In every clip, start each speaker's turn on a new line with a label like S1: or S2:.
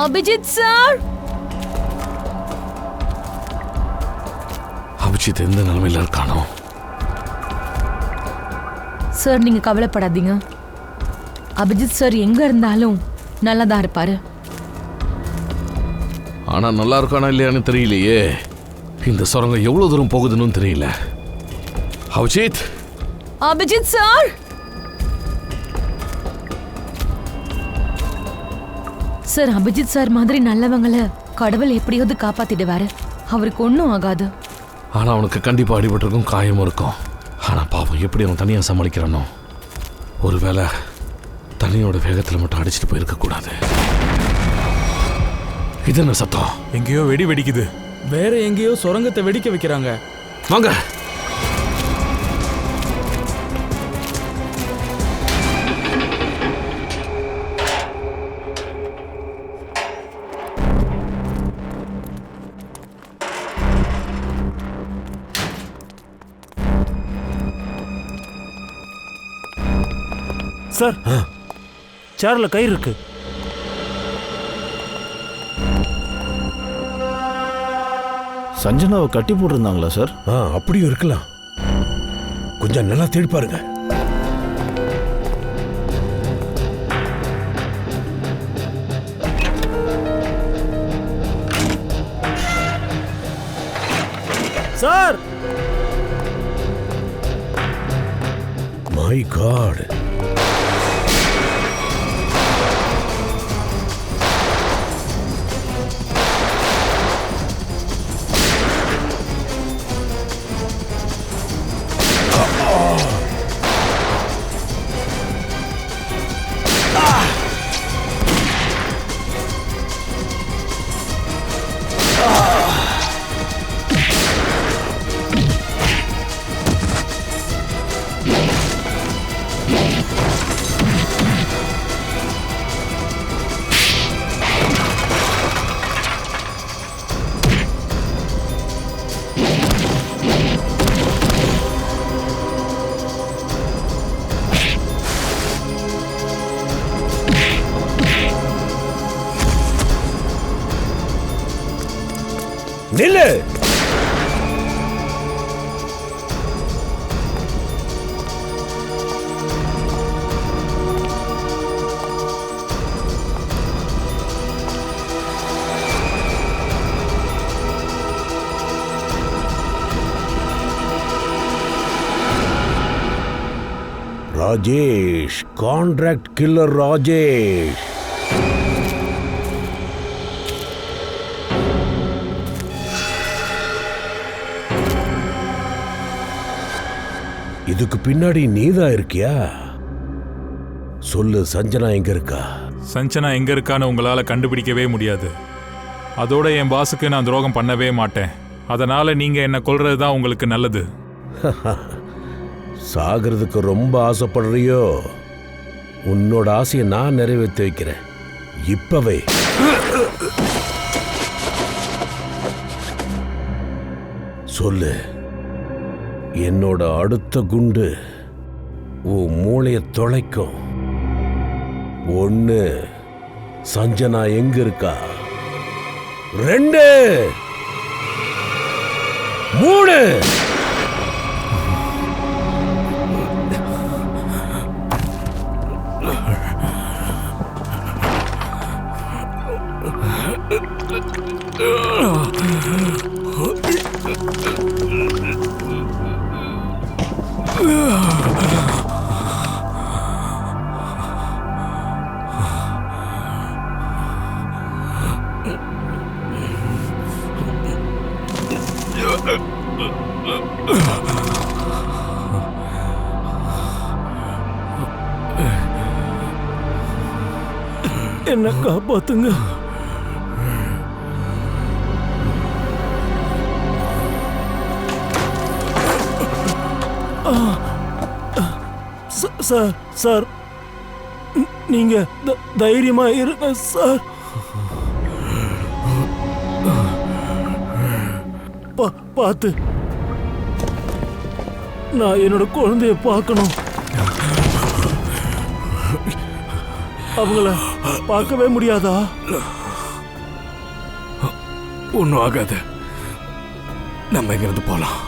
S1: Abhijit sir.
S2: Abhijit எந்த நிலைமையில இருக்கானோ?
S1: சார் நீங்க கவலைப்படாதீங்க. அபிஜித் சார் எங்க இருந்தாலும் நல்லாதான் இருப்பாரு.
S2: ஆனா நல்லா இருக்கானா இல்லையான்னு தெரியலையே. இந்த சுரங்கம் எவ்வளவு தூரம் போகுதுன்னு தெரியல. Abhijit,
S1: Abhijit sir. Sir Abhijit sir மாதிரி நல்லவங்கள கடவுள் எப்படியாவது காப்பாத்திடுவாரு. அவருக்கு ஒன்றும் ஆகாது.
S2: ஆனா அவனுக்கு கண்டிப்பா அடிபட்டிருக்கும், காயமும் இருக்கும். ஆனா பாவம் எப்படி அவன் தனியா சமாளிக்கிறானோ. ஒருவேளை தண்ணியோட வேகத்துல மட்டும் அடிச்சுட்டு போயிருக்க கூடாது. இது என்ன சத்தம்?
S3: எங்கேயோ வெடி வெடிக்குது.
S4: வேற எங்கேயோ சுரங்கத்தை வெடிக்க வைக்கிறாங்க.
S2: வாங்க.
S5: சார், சேர்ல கயிறு இருக்கு.
S6: சஞ்சனாவை கட்டி போட்டிருந்தாங்களா சார்?
S7: அப்படியும் இருக்கலாம். கொஞ்சம் நல்லா தேடி பாருங்க.
S5: சார்,
S7: மை காட், நில்லு. Rajesh, contract killer Rajesh. இதுக்கு பின்னாடி நீதான் இருக்கியா? சொல்லு, சஞ்சனா எங்க இருக்கா?
S3: சஞ்சனா எங்க இருக்கான்னு உங்களால கண்டுபிடிக்கவே முடியாது. அதோட என் பாஸுக்கு நான் துரோகம் பண்ணவே மாட்டேன். அதனால நீங்க என்ன கொல்றதுதான் உங்களுக்கு நல்லது.
S7: சாகிறதுக்கு ரொம்ப ஆசைப்படுறியோ? உன்னோட ஆசையை நான் நிறைவேற்றி வைக்கிறேன் இப்பவே. சொல்லு, என்னோட அடுத்த குண்டு உன் மூளைய தொலைக்கும். 1, சஞ்சனா எங்க இருக்கா? 2, 3.
S5: என்ன காப்பாத்துங்க. சார், சார், நீங்க தைரியமா இருங்க சார். பார்த்து, நான் என்னோட குழந்தைய பார்க்கணும். அவங்கள பார்க்கவே முடியாதா?
S7: ஒன்றும் ஆகாது. நம்ம இங்கிருந்து போலாம்.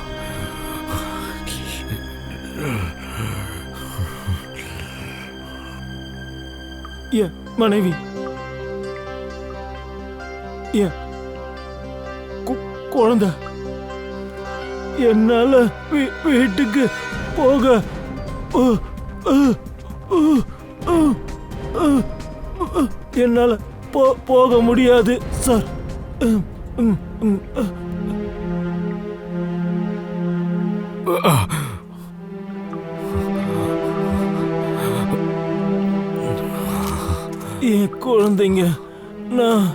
S5: என் மனைவி, என் குழந்தை, என்னால வீட்டுக்கு போக என்னால போக முடியாது சார். என் குழந்தைங்க, நான்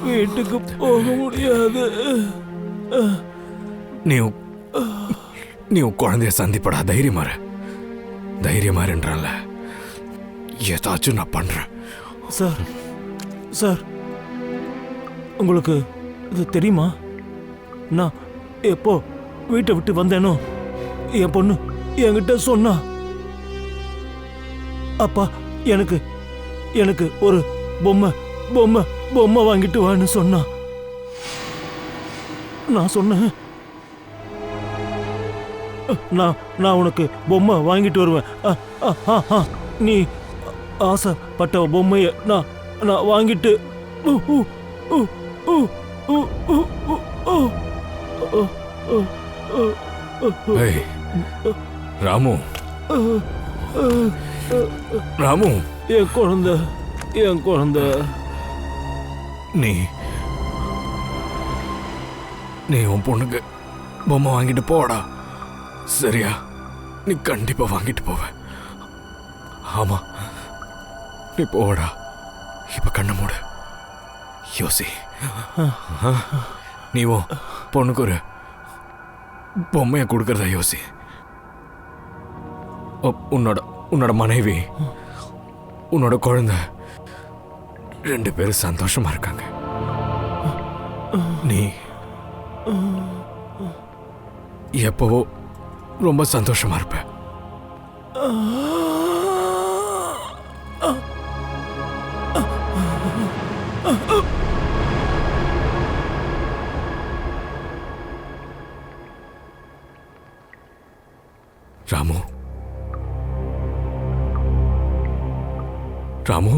S5: வீட்டுக்கு போக முடியாது.
S7: நீ உன் குழந்தைய சந்திப்படா. தைரியமாறுன்றான்ல. ஏதாச்சும் நான் பண்றேன்.
S5: சார், சார், உங்களுக்கு இது தெரியுமா? நான் எப்போ வீட்டை விட்டு வந்தேனோ என் பொண்ணு என்கிட்ட சொன்னா, அப்பா எனக்கு எனக்கு ஒரு பொம்மை பொம்மை பொம்மை வாங்கிட்டு வான்னு சொன்னா. நான் சொன்னேன், நான் உனக்கு பொம்மை வாங்கிட்டு வருவேன். நீ ஆசைப்பட்ட பொம்மையை நான் வாங்கிட்டு
S7: ராமு, ராமு,
S5: என் குழந்தை,
S7: நீ உன் பொண்ணுக்கு பொம்மை வாங்கிட்டு போடா. சரியா? நீ கண்டிப்பா வாங்கிட்டு போவ. ஆமா, நீ போடா. இப்ப கண்ணை மூடு. யோசி. நீ உன் பொண்ணுக்கு ஒரு பொம்மையை கொடுக்கறதா யோசி. உன்னோட மனைவி, உன்னோட குழந்தை 2 பேரும் சந்தோஷமா இருக்காங்க. நீ எப்பவோ ரொம்ப சந்தோஷமா இருப்ப. ராமு, ராமு,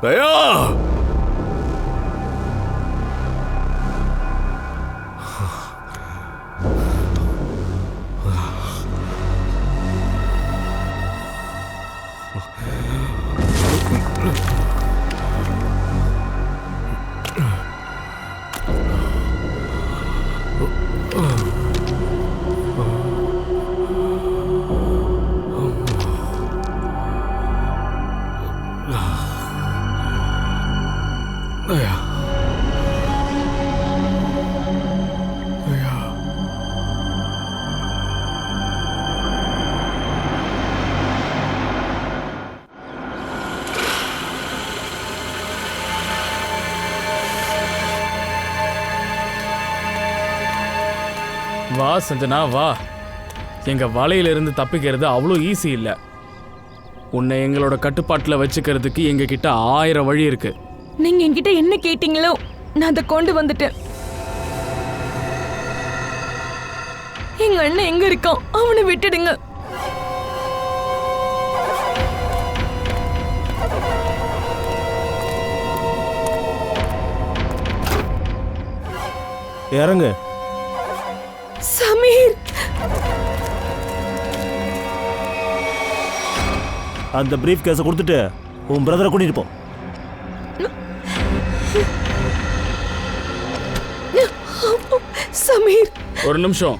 S7: தயா, தயா, தயா.
S4: வா சஞ்சனா, வா. எங்க வலையிலிருந்து தப்பிக்கிறது அவ்வளோ ஈஸி இல்லை. உன்னை எங்களோட கட்டுப்பாட்டில் வச்சுக்கிறதுக்கு எங்க கிட்ட 1000 வழி இருக்கு.
S1: நீங்க என்கிட்ட என்ன கேட்டீங்களோ நான் அதை கொண்டு வந்துட்டேன். எங்க அண்ணன் எங்க இருக்கான்? அவனை விட்டுடுங்க.
S5: இறங்க.
S1: சமீர்,
S5: அந்த பிரீஃப் கேஸை கொடுத்துட்டு உன் பிரதரை கூட்டிட்டு போ.
S1: சமீர்,
S4: ஒரு நிமிஷம்.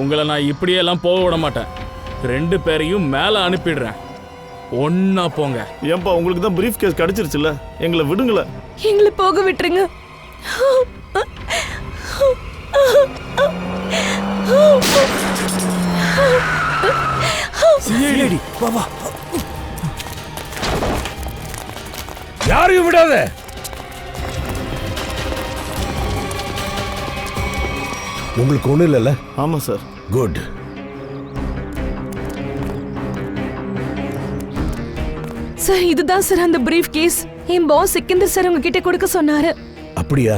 S4: உங்களை நான் இப்படியெல்லாம் போக விட மாட்டேன். 2 பேரையும் மேலே அனுப்பிடுறேன். ஒன்னா போங்க.
S5: ஏன்பா உங்களுக்கு தான் பிரீஃப் கேஸ் கிடைச்சிருச்சுல்ல, எங்களை விடுங்களேன்.
S1: எங்களை போக விட்டுருங்க.
S5: சிஐடி வா வா.
S7: யாரையும் விடாத. உங்களுக்கு ஒண்ணும் இல்லைல்ல?
S5: ஆமா சார்.
S7: குட்.
S1: சார் இதுதான் சார் அந்த பிரீஃப் கேஸ். என் பாஸ் சிக்கந்தர் சார் உங்ககிட்ட கொடுக்க சொன்னாரு.
S7: அப்படியா?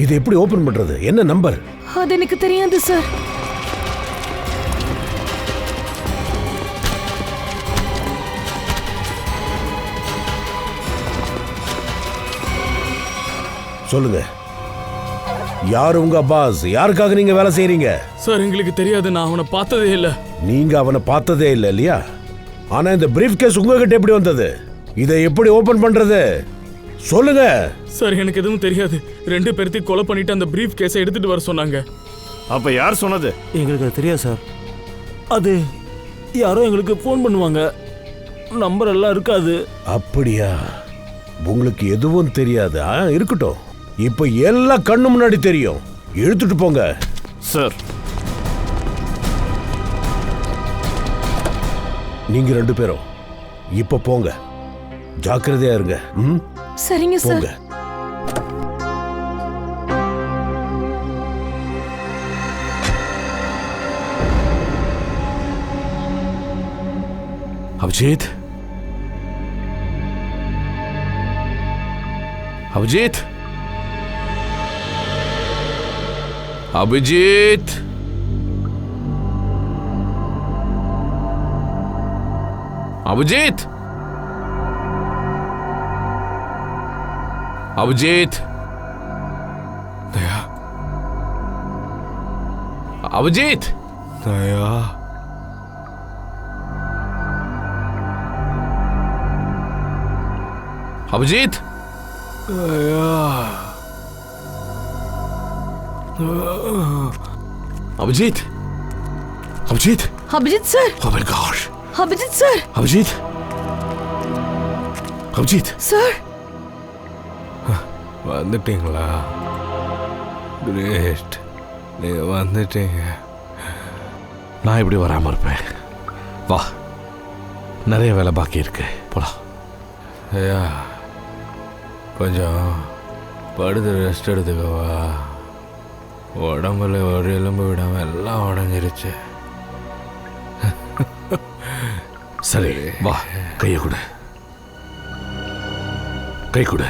S7: இது எப்படி ஓபன் பண்றது? என்ன நம்பர்?
S1: அது எனக்கு தெரியாது சார்.
S7: சொல்லுங்க. யார் உங்க பாஸ்? யாருக்காக நீங்க வேலை செய்றீங்க?
S4: சார் எங்களுக்கு தெரியாது, நான் அவனை பார்த்ததே இல்லை.
S7: நீங்க அவனை பார்த்ததே இல்லை இல்லையா? ஆனா இந்த பிரீஃப் கேஸ் உங்ககிட்ட எப்படி வந்தது? இதை எப்படி ஓபன் பண்றது? சொல்லுங்க.
S4: சார் எனக்கு எதுவும் தெரியாது. 2 பேர்த்தையும் கொலை பண்ணிட்டு அந்த பிரீஃப் கேஸை எடுத்துட்டு வர சொன்னாங்க.
S5: அப்ப யார் சொன்னது? எங்களுக்கு அது தெரியாது சார். அது யாரோ எங்களுக்கு ஃபோன் பண்ணுவாங்க, நம்பர் எல்லாம் இருக்காது.
S7: அப்படியா? உங்களுக்கு எதுவும் தெரியாது. இருக்கட்டும், இப்ப எல்லாம் கண்ணு முன்னாடி தெரியும். எடுத்துட்டு போங்க
S5: சார்.
S7: நீங்க 2 பேரும் இப்ப போங்க. ஜாக்கிரதையா இருங்க.
S1: சரிங்க சார்.
S7: போங்க.
S2: Abhijit, Abhijit, Abhijit, Abhijit, Abhijit, Daya, Abhijit, Daya, Abhijit, Abhijit, Abhijit,
S1: Abhijit sir.
S2: Oh my gosh.
S1: Abhijit sir.
S2: Abhijit, Abhijit
S1: sir
S2: வந்துட்டீங்களா? கிரேட், நீங்க வந்துட்டீங்க. நான் இப்படி வராம இருப்பேன்? வா, நிறைய வேலை பாக்கி இருக்கு, போலாம். ஐயா கொஞ்சம் படுத்து ரெஸ்ட் எடுத்துக்கவா. உடம்புல ஒரு எலும்பு விடாம எல்லாம் உடஞ்சிருச்சு. சரி வா, கையை கொடு, கை கொடு.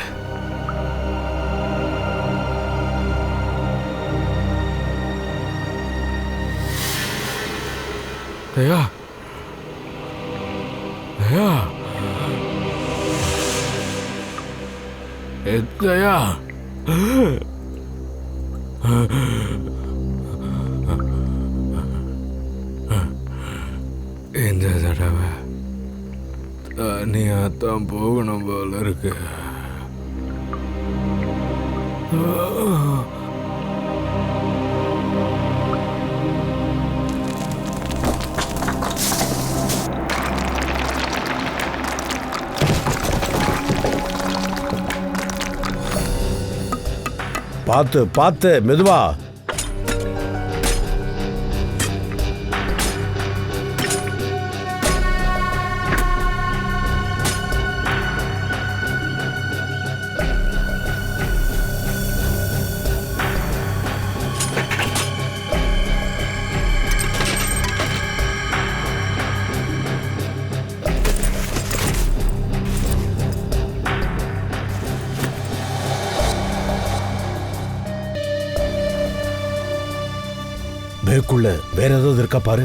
S2: தயா, தயா, தயா, இந்த தடவை தனியாத்தான் போகணும் போல இருக்கு.
S7: பார்த்து பார்த்து, மெதுவா. பேக்குள்ள வேற ஏதாவது இருக்கா பாரு.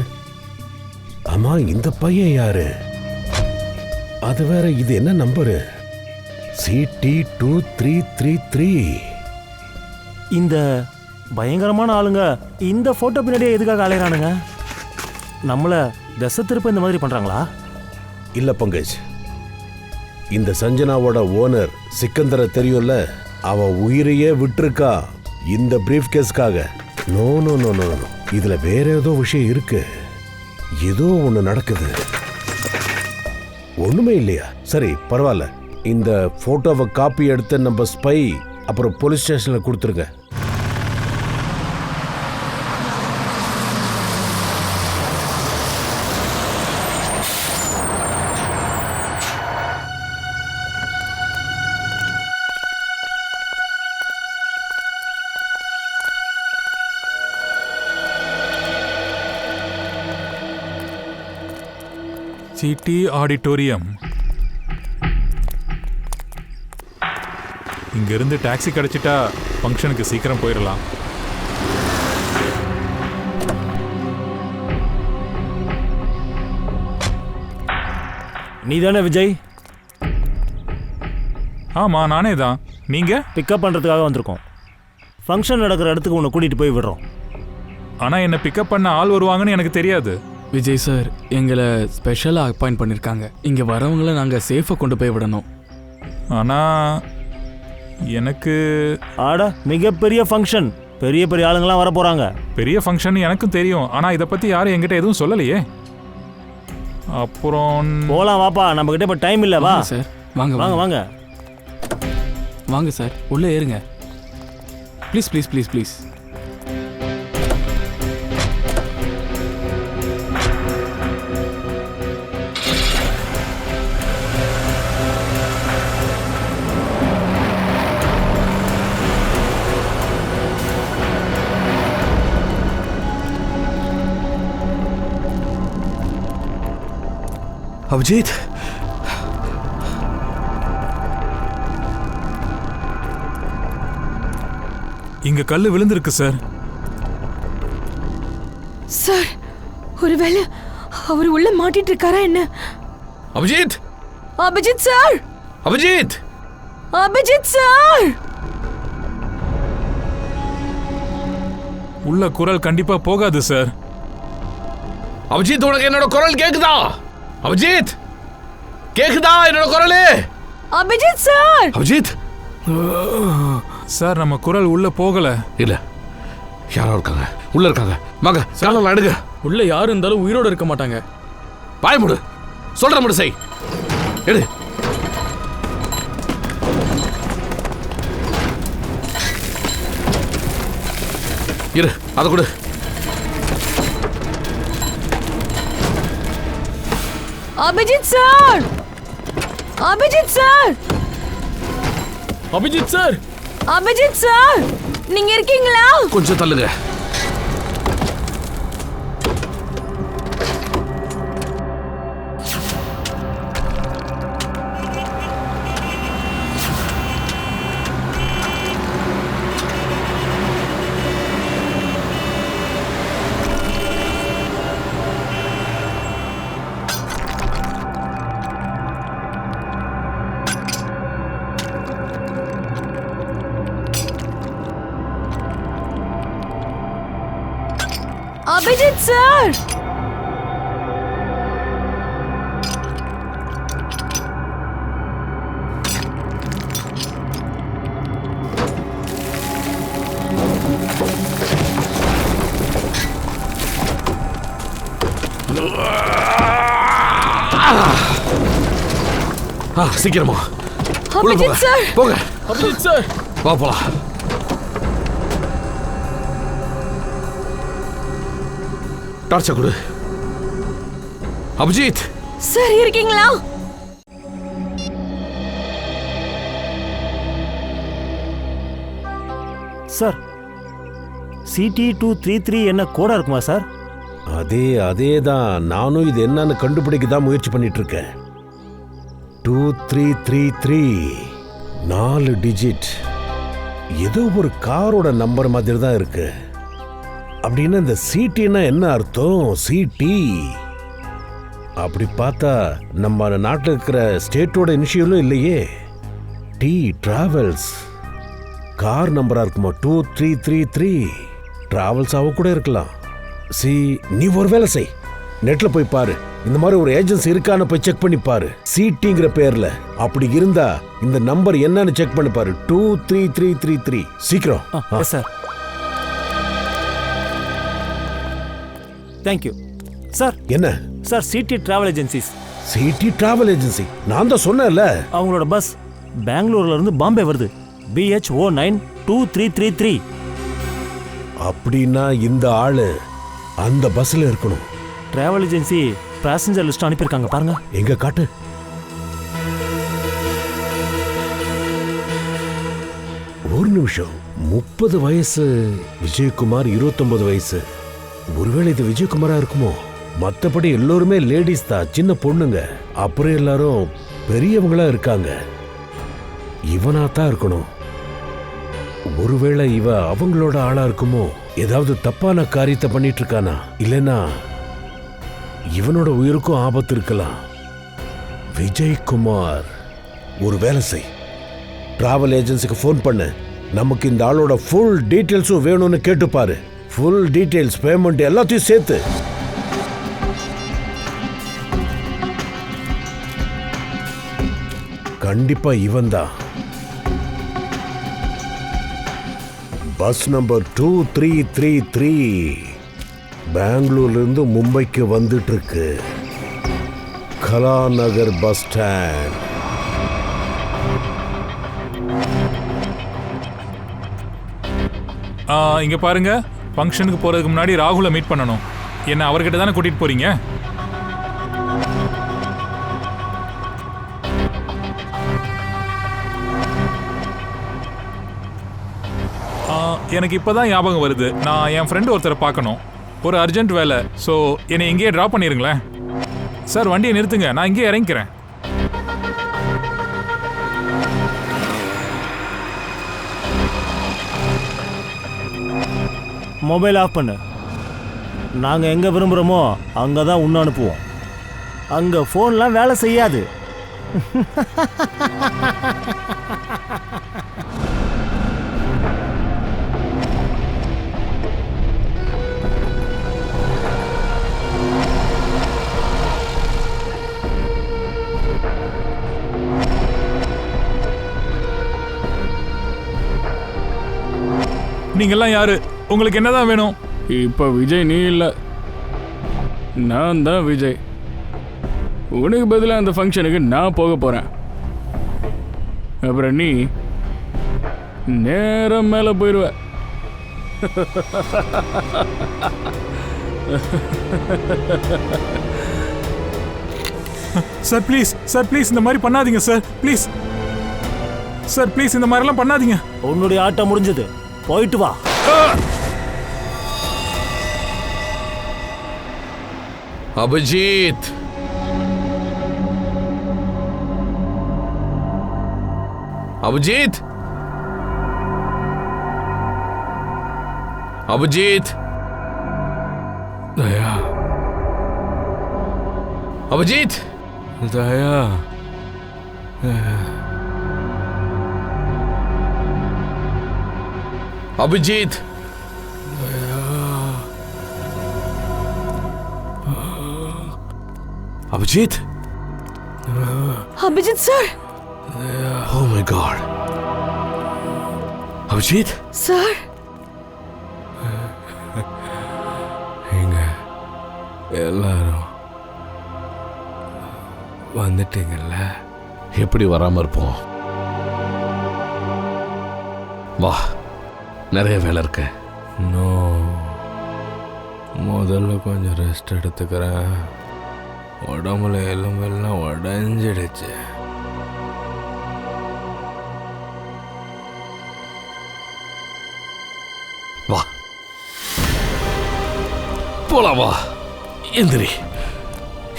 S7: ஆமா, இந்த பையன் யாரு? அது வேற, இது என்ன நம்பரு? CT2333.
S5: இந்த பயங்கரமான ஆளுங்க இந்த போட்டோ பின்னாடியே எதுக்காக அலையறானுங்க? நம்மள தசை திருப்ப இந்த மாதிரி பண்றாங்களா?
S7: இல்ல பங்கஜ், இந்த சஞ்சனாவோட ஓனர் சிக்கந்தரை தெரியும்ல, அவன் உயிரையே விட்டுருக்கா இந்த பிரீஃப் கேஸ்க்காக. No no no no no, இதுல வேற ஏதோ விஷயம் இருக்கு. ஏதோ ஒண்ணு நடக்குது. ஒண்ணுமே இல்லையா? சரி பரவாயில்ல. இந்த போட்டோவை காப்பி எடுத்து நம்ம ஸ்பை அப்புறம் போலீஸ் ஸ்டேஷன்ல கொடுத்துருங்க.
S3: City auditorium. இங்க இருந்து டாக்ஸி கிடைச்சிட்டா ஃபங்க்ஷனுக்கு சீக்கிரம் போயிடலாம்.
S5: நீ தானே விஜய்?
S3: ஆமா நானே தான். நீங்க?
S5: பிக்கப் பண்ணுறதுக்காக வந்திருக்கோம். ஃபங்க்ஷன் நடக்கிற இடத்துக்கு உன்னை கூட்டிகிட்டு போய் விடுறோம்.
S3: ஆனா என்ன பிக்கப் பண்ண ஆள் வருவாங்கன்னு எனக்கு தெரியாது.
S4: விஜய் சார் எங்களை ஸ்பெஷலாக அப்பாயிண்ட் பண்ணியிருக்காங்க. இங்கே வரவங்கள நாங்கள் சேஃபாக கொண்டு போய் விடணும்.
S3: ஆனா எனக்கு
S5: ஆடா மிகப்பெரிய ஃபங்க்ஷன், பெரிய பெரிய ஆளுங்களாம் வர போகிறாங்க.
S3: பெரிய ஃபங்க்ஷன் எனக்கும் தெரியும். ஆனா இதை பத்தி யாரும் என்கிட்ட எதுவும் சொல்லலையே. அப்புறம்
S5: போகலாம் வாப்பா, நம்மக்கிட்ட இப்போ டைம் இல்லை. வா
S4: சார் வாங்க
S5: வாங்க
S4: வாங்க
S5: வாங்க
S4: வாங்க சார், உள்ளே ஏறுங்க. Please please please please.
S2: Abhijit,
S3: இங்க கல்லு விழுந்திருக்கு சார்.
S1: சார் ஒருவேளை அவர் உள்ள மாட்டிட்டு இருக்காரா என்ன?
S2: Abhijit,
S1: Abhijit sir,
S2: Abhijit,
S1: Abhijit sir.
S3: உள்ள குரல் கண்டிப்பா போகாது சார்.
S2: அபிஜித், உனக்கு என்னோட குரல் கேக்குதா? அபிஜித், கேக்குதா என்னோட குரல்?
S1: அபிஜித் சார்.
S2: அபிஜித்
S3: சார் நம்ம குரல் உள்ள போகல.
S2: இல்ல, யாரோ இருக்காங்க, உள்ள இருக்காங்க. வாங்க காலம் அடுங்க.
S4: உள்ளே யார் இருந்தாலும் உயிரோடு இருக்க மாட்டாங்க.
S2: பாய் முடு, சொல்ற முடு செய். எடு. இரு, அதை கொடு.
S1: Abhijit sir, Abhijit sir,
S4: Abhijit sir,
S1: Abhijit sir, நீங்க இருக்கீங்களா?
S2: கொஞ்சம் தள்ளுங்க.
S1: அபிஜித் சார்.
S7: சீக்கிரமா உள்ள போங்க.
S1: அபிஜித் சார்,
S7: போங்க.
S4: அபிஜித் சார்.
S2: வா போலாம். டார்ச்சா கொடு. அபிஜித்
S1: சார் இருக்கீங்களா?
S5: சார் CT233 என்ன கோடா இருக்குமா சார்?
S7: அதே தான். நானும் இது என்னன்னு கண்டுபிடிக்க தான் முயற்சி பண்ணிட்டு இருக்கேன். 2333 4 டிஜிட். ஏதோ ஒரு காரோட நம்பர் மாதிரி தான் இருக்கு. அப்படின்னா இந்த சிடினா என்ன அர்த்தம்? சிடி அப்படி பார்த்தா நம்ம நாட்டில் இருக்கிற ஸ்டேட்டோட இனிஷியலும் இல்லையே. டி டிராவல்ஸ் கார் நம்பரா இருக்குமா? 2333 டிராவல்ஸாவும் கூட இருக்கலாம். நீ ஒரு வேலை செய், நெட்ல போய் பாரு, இந்த மாதிரி ஒரு ஏஜென்சி இருக்கான்னு போய் செக் பண்ணி பாரு. சிடிங்கிற பேர்ல அப்படி இருந்தா இந்த நம்பர் என்னன்னு செக் பண்ணி பாரு. 23333 சீக்கிரம்.
S5: Sir thank you sir.
S7: என்ன
S5: sir city travel agencies
S7: city travel agency. நான் தான் சொன்னேன்ல.
S5: அவங்களோட பஸ் பெங்களூர்ல இருந்து பாம்பே வருது. BH092333.
S7: அப்படின்னா இந்த ஆளு அந்த பஸ்ல இருக்கணும்.
S5: டிராவல் ஏஜென்சி பேசஞ்சர் லிஸ்ட் அனுப்பியிருக்காங்க பாருங்க.
S7: எங்க காட்டு. ஒரு நிமிஷம். 30 வயசு விஜயகுமார், 29 வயசு. ஒருவேளை இது விஜயகுமாரா இருக்குமோ? மற்றபடி எல்லோருமே லேடிஸ் தான், சின்ன பொண்ணுங்க. அப்புறம் எல்லாரும் பெரியவங்களா இருக்காங்க. இவனா தான் இருக்கணும். ஒருவேளை இவ அவங்களோட ஆளா இருக்குமோ? ஏதாவது தப்பான காரியத்தை பண்ணிட்டு இருக்கானா? இல்லைன்னா இவனோட உயிருக்கும் ஆபத்து இருக்கலாம். விஜயகுமார், ஒரு வேலை செய். டிராவல் ஏஜென்சிக்கு ஃபோன் பண்ணு. நமக்கு இந்த ஆளோட ஃபுல் டீட்டெயில்ஸும் வேணும்னு கேட்டுப்பாரு. ஃபுல் டீட்டெயில்ஸ், பேமெண்ட் எல்லாத்தையும் சேர்த்து. கண்டிப்பா இவன் தான். பஸ் நம்பர் 2333 பெங்களூர்ல இருந்து மும்பைக்கு வந்துட்டு இருக்கு. கலாநகர் பஸ் ஸ்டாண்ட்.
S3: இங்க பாருங்க, ஃபங்க்ஷனுக்கு போறதுக்கு முன்னாடி ராகுலை மீட் பண்ணணும். என்ன அவர்கிட்ட தானே கூட்டிட்டு போறீங்க? எனக்கு இப்போதான் ஞாபகம் வருது. நான் என் ஃப்ரெண்டு ஒருத்தரை பார்க்கணும். ஒரு அர்ஜென்ட் வேலை. ஸோ என்னை இங்கேயே ட்ராப் பண்ணிடுங்களேன். சார் வண்டியை நிறுத்துங்க, நான் இங்கேயே இறங்கிக்கிறேன்.
S5: மொபைல் ஆஃப் பண்ணு. நாங்கள் எங்கே விரும்புகிறோமோ அங்கே தான் உன்னை அனுப்புவோம். அங்கே ஃபோன்லாம் வேலை செய்யாது.
S3: நீங்கெல்லாம் யாரு? உங்களுக்கு என்னதான் வேணும்?
S4: இப்போ விஜய் நீ இல்லை, நான் தான் விஜய். உனக்கு பதிலாக அந்த ஃபங்க்ஷனுக்கு நான் போக போகிறேன். அப்புறம் நீ நேரம் மேலே போயிடுவ.
S3: சார் ப்ளீஸ், சார் ப்ளீஸ் இந்த மாதிரி பண்ணாதீங்க சார். ப்ளீஸ் சார், ப்ளீஸ் இந்த மாதிரிலாம் பண்ணாதீங்க.
S5: உன்னுடைய ஆட்டம் முடிஞ்சது, போயிட்டு வா.
S2: Abhijit, Abhijit, Abhijit,
S4: Daya,
S2: Abhijit,
S4: Daya,
S2: Abhijit, Abhijit,
S1: Abhijit sir.
S2: Oh my god. Abhijit
S1: sir,
S4: எங்க எல்லாரும் வந்துட்டீங்கல்ல?
S2: எப்படி வராம இருப்போம்? வா, நிறைய வேலை இருக்கு.
S4: நோ, முதல்ல கொஞ்சம் ரெஸ்ட் எடுத்துக்கிறேன். உடம்புல எலும்பெல்லாம் உடஞ்சிடுச்சு.
S2: வா போலாம், வா எந்திரி.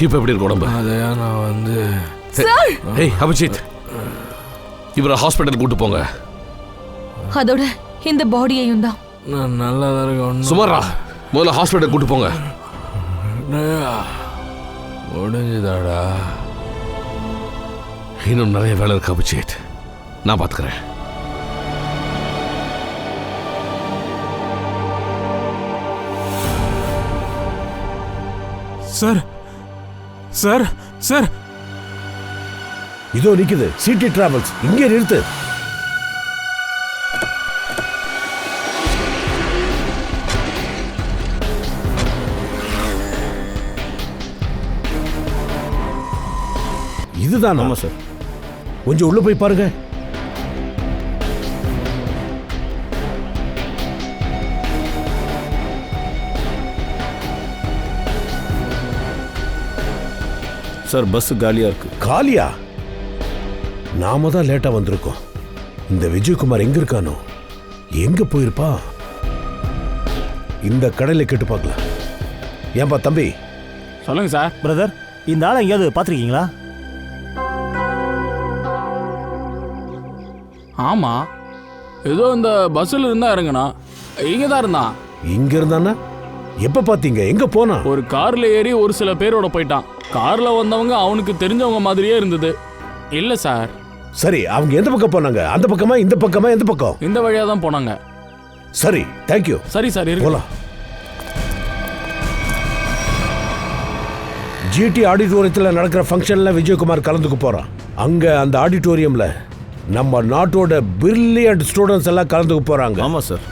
S2: இப்ப எப்படி இருக்கு உடம்பு?
S4: அதையா நான் வந்து
S1: சார்.
S2: ஏய் அபிஜித், இவரை ஹாஸ்பிட்டல் கூட்டு போங்க.
S1: அதோட இந்த பாடியையும் தான்.
S4: நான் நல்லா தான் இருக்கேன்.
S2: சுமாரா, முதல்ல ஹாஸ்பிட்டல் கூட்டு போங்க.
S4: உடஞ்சுதாடா.
S2: இன்னும் நிறைய வேலை இருக்கு அபிஜித், நான் பாத்துக்கிறேன்.
S3: சார், சார், சார்,
S7: இதோ நிக்குது சிட்டி டிராவல்ஸ். இங்கே நிறுத்து. இதுதான்
S6: ஆமாம் சார்.
S7: கொஞ்சம் உள்ள போய் பாருங்க.
S6: சார் பஸ் காலியாக இருக்கு.
S7: காலியா? நாம தான் லேட்டா வந்திருக்கோம். இந்த விஜயகுமார் எங்க இருக்கானோ, எங்க போயிருப்பா? இந்த கடையில கேட்டு பார்க்கலாம். ஏன்பா தம்பி?
S4: சொல்லுங்க சார்.
S5: பிரதர், இந்த ஆளை எங்கேயாவது பார்த்துருக்கீங்களா?
S4: ஆமா, ஏதோ இந்த பஸ்ஸில் இருந்தா இறங்குனா, இங்கே தான் இருந்தான்.
S7: இங்க இருந்தானா? எப்ப பாத்தீங்க? எங்க போனா?
S4: ஒரு கார்ல ஏறி ஒரு சில பேரோட போயிட்டான். கார்ல வந்தவங்க அவனுக்கு தெரிஞ்சவங்க மாதிரியே இருந்தது. இல்ல சார்.
S7: சரி, அவங்க எந்த பக்கம் போனாங்க? அந்த பக்கமா, இந்த பக்கமா, எந்த பக்கம்?
S4: இந்த வழியா தான் போனாங்க.
S7: சரி, தேங்க்யூ.
S4: சரி சார்,
S7: போலாம். ஜிடி ஆடிட்டோரியத்தில் நடக்கிற ஃபங்க்ஷன்ல விஜயகுமார் கலந்துக்க போறான். அங்க அந்த ஆடிட்டோரியம்ல நம்ம நாட்டோட பிரில்லியன்ட் ஸ்டூடெண்ட்ஸ் எல்லாம் கலந்துக்க போறாங்க.
S6: ஆமாம் சார்.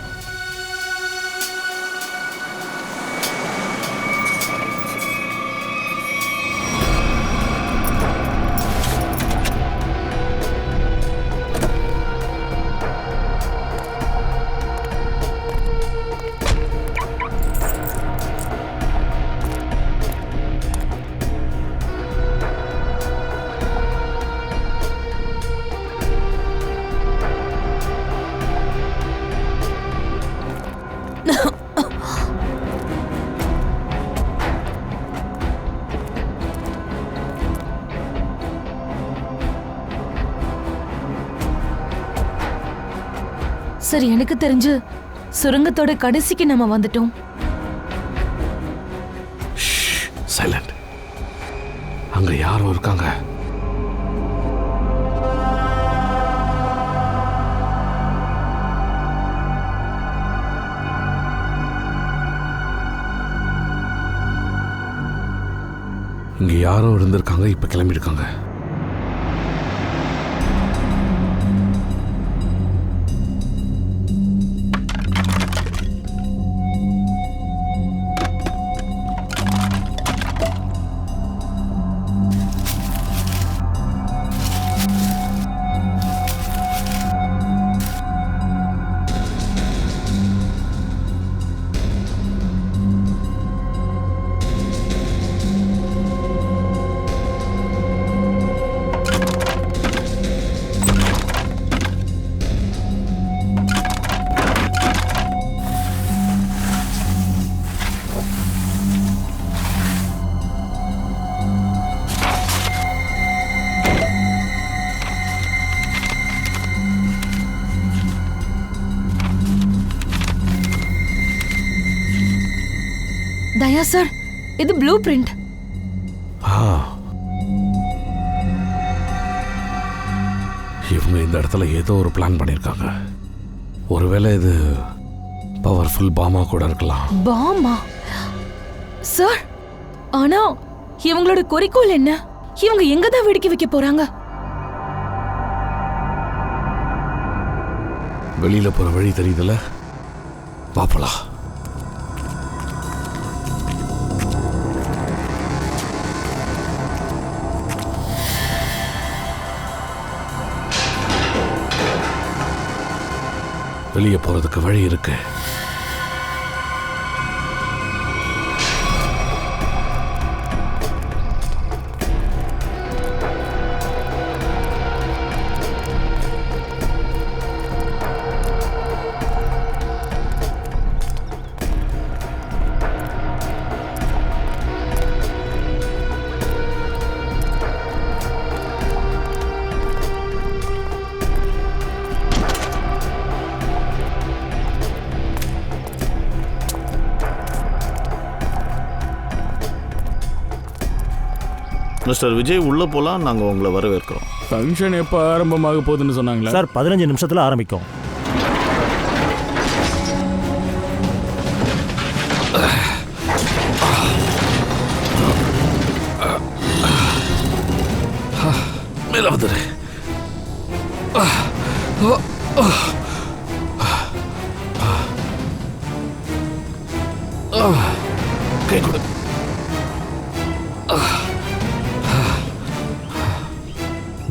S1: சார், எனக்கு தெரிஞ்சு சுரங்கத்தோட கடைசிக்கு நம்ம வந்துட்டோம்.
S2: சைலண்ட். அங்க யாரோ இருக்காங்க. இங்க யாரோ இருந்திருக்காங்க, இப்ப கிளம்பிருக்காங்க.
S1: தயா சார், இது ப்ளூ பிரிண்ட்.
S2: இவங்க இந்த இடத்துல ஏதோ ஒரு பிளான் பண்ணியிருக்காங்க. ஒருவேளை இது பவர்ஃபுல் பாமா கூட இருக்கலாம்.
S1: பாமா? சார், ஆனா இவங்களோட குறிக்கோள் என்ன? இவங்க எங்க தான் வெடிக்க வைக்க போறாங்க?
S2: வெளியில போற வழி தெரியுதுல, பாப்பலா. வெளியே போறதுக்கு வழி இருக்கு.
S6: மிஸ்டர் விஜய் உள்ளே போகலாம், நாங்கள் உங்களை வரவேற்கிறோம்.
S4: ஃபங்க்ஷன் எப்போ ஆரம்பமாக போகுதுன்னு சொன்னாங்களா
S5: சார்? 15 நிமிஷத்தில் ஆரம்பிக்கும்.
S2: மேல வந்துரு. கை கொடு.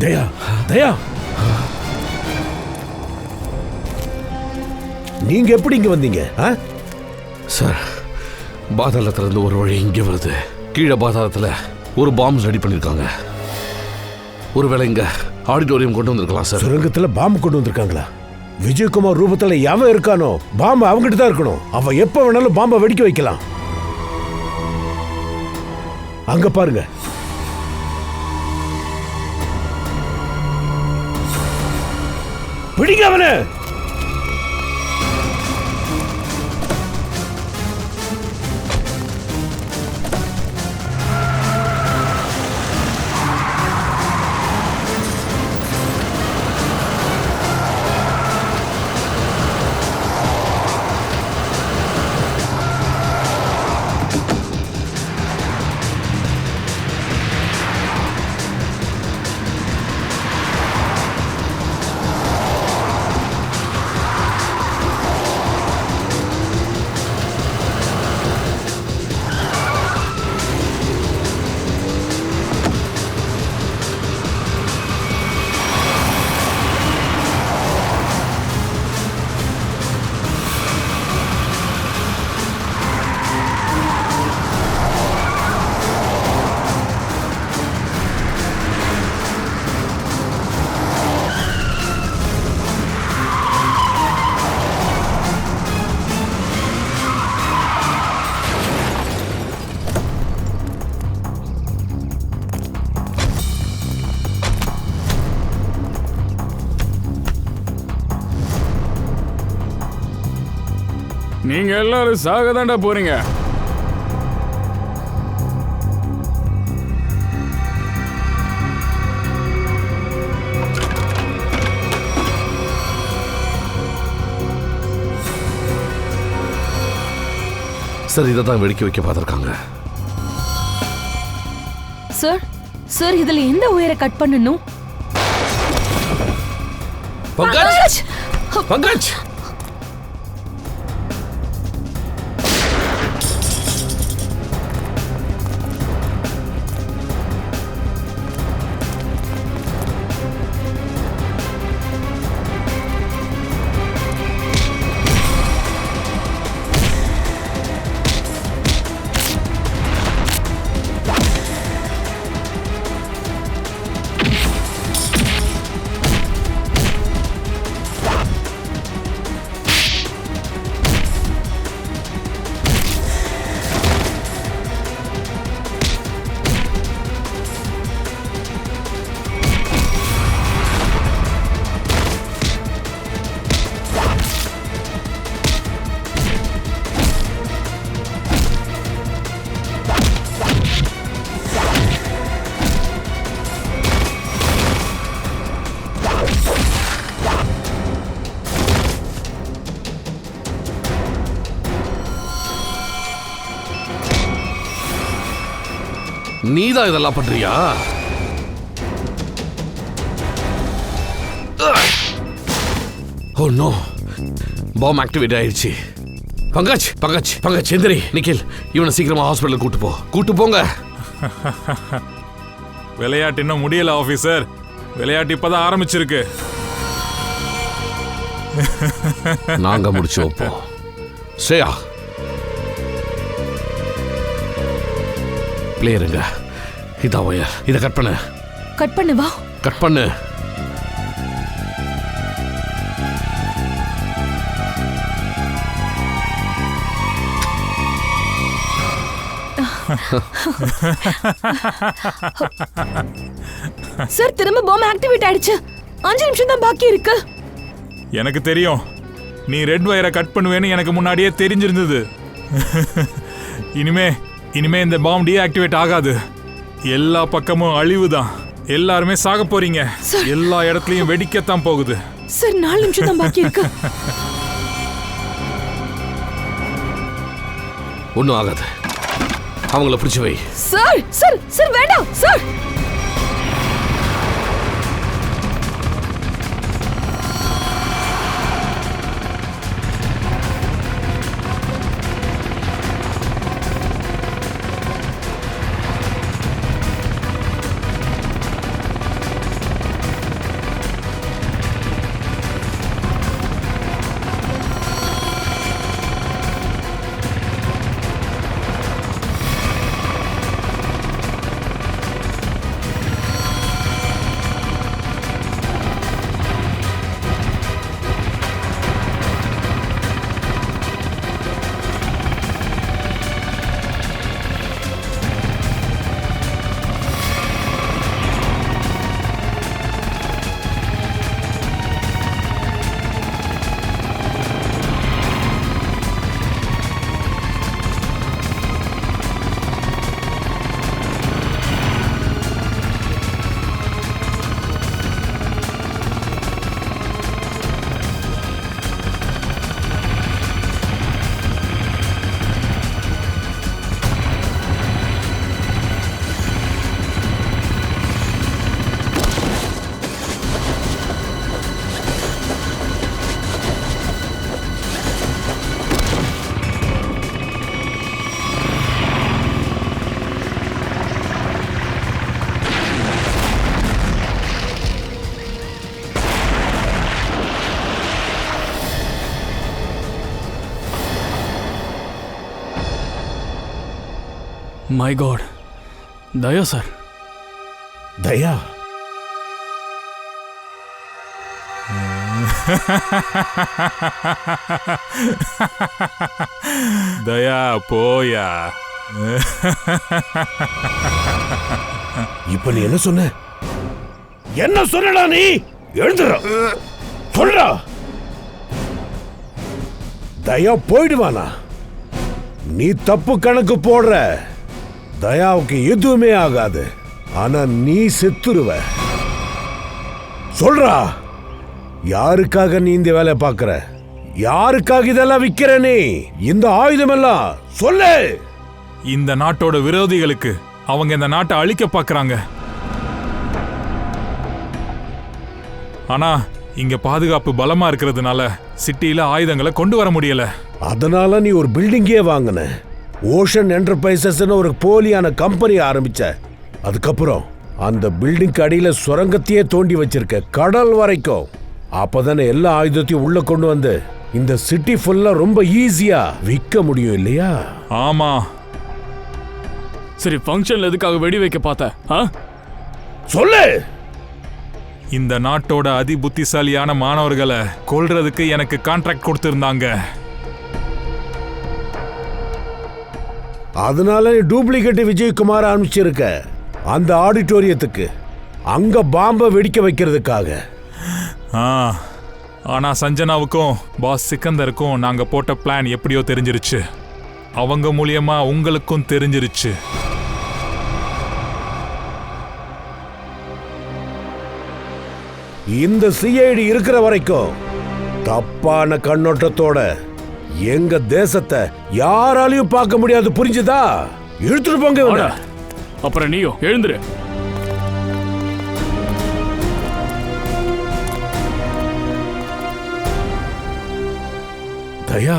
S7: தயா தயா, நீங்க எப்படி இங்க வந்தீங்க?
S2: சார், பாதாளத்திலிருந்து ஒரு வழி இங்கே வருது. கீழே பாதாளத்தில் ஒரு பாம்பு ரெடி பண்ணியிருக்காங்க. ஒருவேளை இங்க ஆடிட்டோரியம் கொண்டு வந்திருக்கலாம் சார்.
S7: சுரங்கத்துல பாம்பு கொண்டு வந்திருக்காங்களா? விஜயகுமார் ரூபத்துல எவன் இருக்கானோ பாம்பு அவங்கிட்ட தான் இருக்கணும். அவன் எப்ப வேணாலும் பாம்பை வெடிக்க வைக்கலாம். அங்க பாருங்க. பிடிங்க அவனை.
S4: நீங்க எல்லாரும் சாக தாண்டா போறீங்க.
S2: சார், இதை தான் வெடிக்க வைக்க பார்த்துருக்காங்க.
S1: சார் சார், இதுல எந்த ஒயரை கட் பண்ணணும்?
S2: பங்கஜ், பங்கஜ், நீதான் இதெல்லாம் பண்றியா? ஓ நோ, பாம் ஆக்டிவேட் ஆயிடுச்சு. பங்கஜ், பங்கஜ், பங்கஜ், எந்திரி. நிக்கில், இவனை சீக்கிரமா ஹாஸ்பிட்டல் கூட்டு போங்க.
S3: விளையாட்டு இன்னும் முடியல ஆபீசர். விளையாட்டு இப்பதான் ஆரம்பிச்சிருக்கு.
S2: நாங்க முடிச்சு வைப்போம். ஸ்ரேயா, பிளேயருங்க. இதா ஒயர், இதை கட் பண்ணு.
S1: கட் பண்ணவா?
S2: கட் பண்ணு.
S1: சார், திரும்ப பாம் ஆக்டிவேட் ஆயிடுச்சு. 5 நிமிஷம் தான் பாக்கி இருக்கு.
S3: எனக்கு தெரியும், நீ ரெட் வயரை கட் பண்ணுவேன்னு எனக்கு முன்னாடியே தெரிஞ்சிருந்தது. இனிமே இந்த பாம் டீஆக்டிவேட் ஆகாது. எல்லா பக்கமும் அழிவுதான். எல்லாருமே சாக போறீங்க. எல்லா இடத்துலயும் வெடிக்கத்தான் போகுது.
S1: சார், 4 நிமிஷம் தான் பாக்கி இருக்கு.
S2: ஒன்னும் ஆகாது. அவங்கள பிடிச்சு வை.
S1: சார் சார் சார், வேண்டாம் sir.
S4: My god, Daya sir.
S7: Daya
S3: Daya போயா.
S7: இப்ப நீ என்ன சொன்ன? என்ன சொன்னடா நீ? எழுந்துற சொல்றா. தயா போயிடுவானா? நீ தப்பு கணக்கு போடுற. தயாவுக்கு எதுவுமே ஆகாது, ஆனா நீ செத்துருவ. சொல்றா, யாருக்காக நீ இந்த வேலை பார்க்கற? யாருக்காக இதெல்லாம் விக்கிற? நீ இந்த ஆயுதம் எல்லாம் சொல்லு.
S3: இந்த நாட்டோட விரோதிகளுக்கு. அவங்க இந்த நாட்டை அழிக்க பார்க்கறாங்க. ஆனா இங்க பாதுகாப்பு பலமா இருக்கிறதுனால சிட்டியில ஆயுதங்களை கொண்டு வர முடியல.
S7: அதனால நீ ஒரு பில்டிங்கே வாங்கின. ஓஷன் என்டர்பிரைசஸ் ஒரு போலியான கம்பெனி ஆரம்பிச்ச. அதுக்கப்புறம் அந்த பில்டிங் அடியில சுரங்கத்தையே தோண்டி வச்சிருக்க, கடல் வரைக்கும். அப்பதானே எல்லா ஆயுதத்தையும் உள்ள கொண்டு வந்து இந்த சிட்டி ஃபுல்லா ரொம்ப ஈஸியா விற்க முடியும் இல்லையா?
S3: ஆமா.
S4: சரி, ஃபங்க்ஷன்ல எதுக்காக வெடி வைக்க பார்த்த?
S7: சொல்லு.
S3: இந்த நாட்டோட அதி புத்திசாலியான மாணவர்களை கொல்றதுக்கு எனக்கு கான்ட்ராக்ட் கொடுத்திருந்தாங்க.
S7: அதனால நீ டூப்ளிகேட் விஜயகுமார் அனுப்பிச்சிருக்க அந்த ஆடிட்டோரியத்துக்கு, அங்க பாம்பை வெடிக்க வைக்கிறதுக்காக.
S3: ஆனா சஞ்சனாவுக்கும் பாஸ் சிக்கந்தருக்கும் நாங்க போட்ட பிளான் எப்படியோ தெரிஞ்சிருச்சு. அவங்க மூலியமா உங்களுக்கும் தெரிஞ்சிருச்சு.
S7: இந்த சிஐடி இருக்கிற வரைக்கும் தப்பான கண்ணோட்டத்தோட எங்க தேசத்தை யாராலையும் பார்க்க முடியாது, புரிஞ்சுதா? இழுத்துட்டு போங்க இவனை.
S4: அப்புறம் நீயோ எழுந்துரு.
S7: தயா